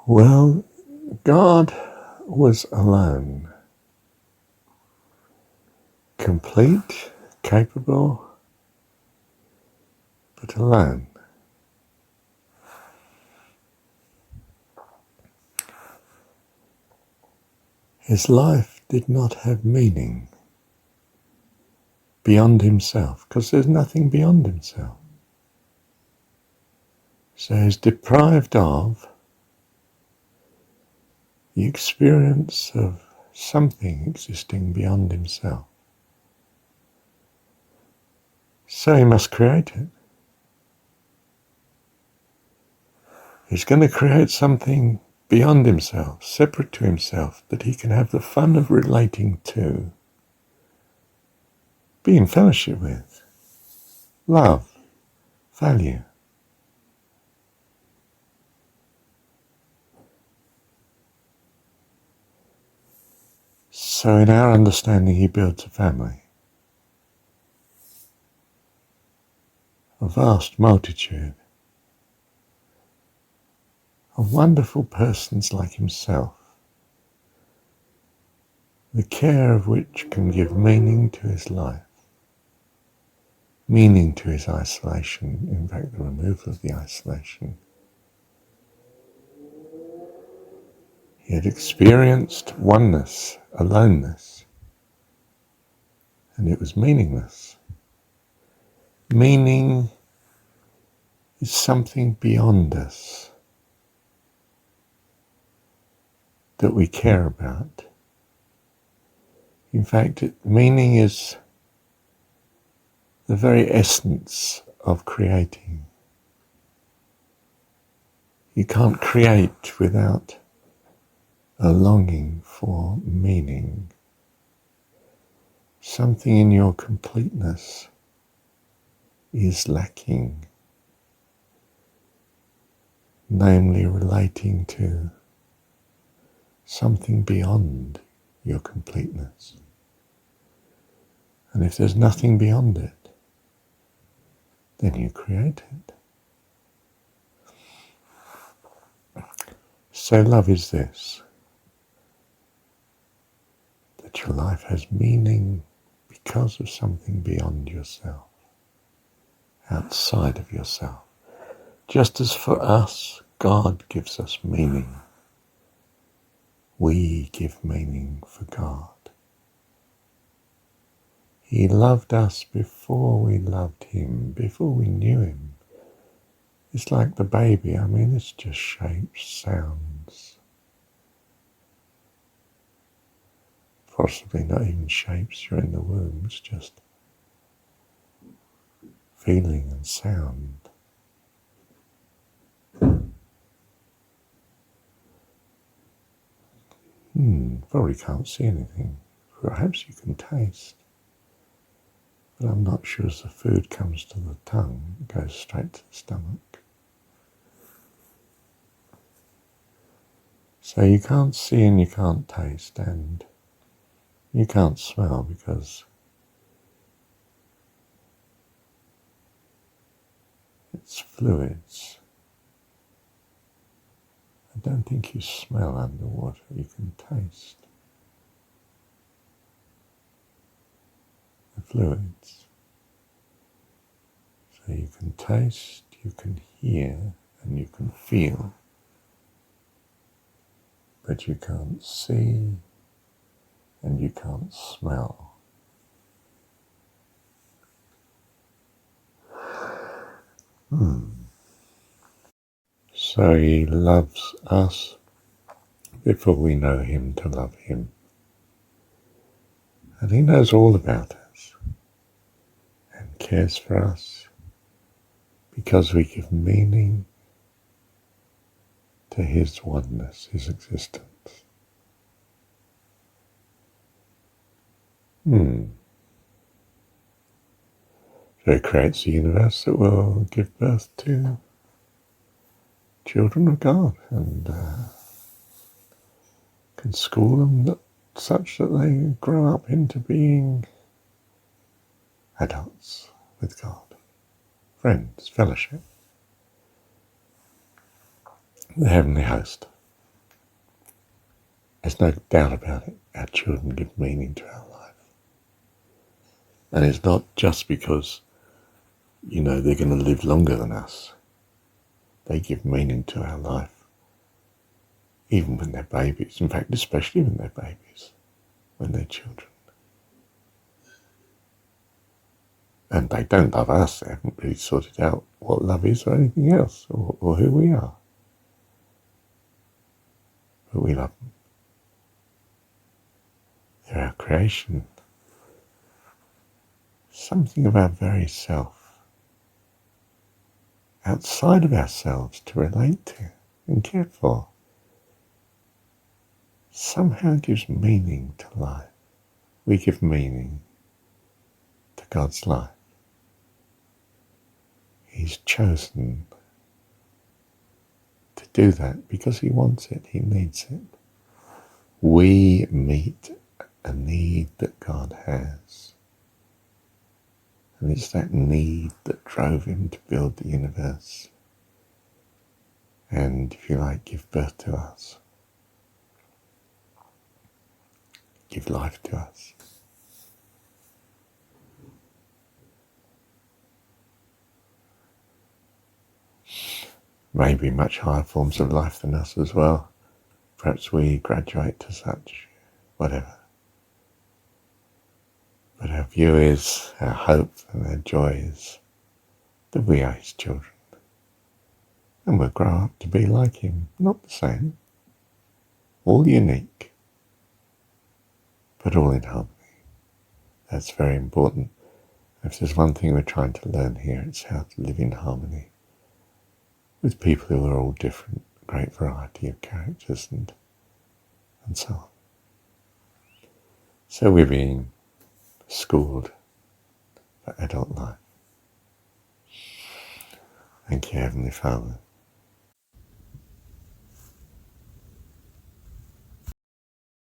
Well, God was alone, complete, capable, but alone. His life did not have meaning beyond himself, because there's nothing beyond himself. So he's deprived of the experience of something existing beyond himself. So he must create it. He's going to create something beyond himself, separate to himself, that he can have the fun of relating to, be in fellowship with, love, value. So in our understanding, he builds a family, a vast multitude of wonderful persons like himself, the care of which can give meaning to his life, meaning to his isolation, in fact the removal of the isolation. He had experienced oneness, aloneness, and it was meaningless. Meaning is something beyond us that we care about. In fact, meaning is the very essence of creating. You can't create without a longing for meaning. Something in your completeness is lacking, namely relating to something beyond your completeness. And if there's nothing beyond it, then you create it. So love is this, that your life has meaning because of something beyond yourself, outside of yourself. Just as for us, God gives us meaning, we give meaning for God. He loved us before we loved him, before we knew him. It's like the baby, it's just shapes, sounds. Possibly not even shapes, you're in the womb, it's just feeling and sound. Probably can't see anything. Perhaps you can taste. But I'm not sure as the food comes to the tongue, it goes straight to the stomach. So you can't see and you can't taste and you can't smell because it's fluids. I don't think you smell underwater, you can taste the fluids. So you can taste, you can hear, and you can feel, but you can't see and you can't smell. So he loves us before we know him to love him. And he knows all about us and cares for us because we give meaning to his oneness, his existence. So he creates a universe that will give birth to children of God and can school them such that they grow up into being adults with God, friends, fellowship, the heavenly host. There's no doubt about it. Our children give meaning to our life. And it's not just because, they're going to live longer than us. They give meaning to our life, even when they're babies. In fact, especially when they're babies, when they're children. And they don't love us. They haven't really sorted out what love is or anything else, or who we are. But we love them. They're our creation. Something of our very self, outside of ourselves, to relate to and care for, somehow gives meaning to life. We give meaning to God's life. He's chosen to do that because he wants it, he needs it. We meet a need that God has. And it's that need that drove him to build the universe. And, if you like, give birth to us. Give life to us. Maybe much higher forms of life than us as well. Perhaps we graduate to such, whatever. But our view is, our hope and our joy is that we are his children. And we'll grow up to be like him, not the same, all unique, but all in harmony. That's very important. If there's one thing we're trying to learn here, it's how to live in harmony with people who are all different, great variety of characters and so on. So we're being schooled for adult life. Thank you, Heavenly Father.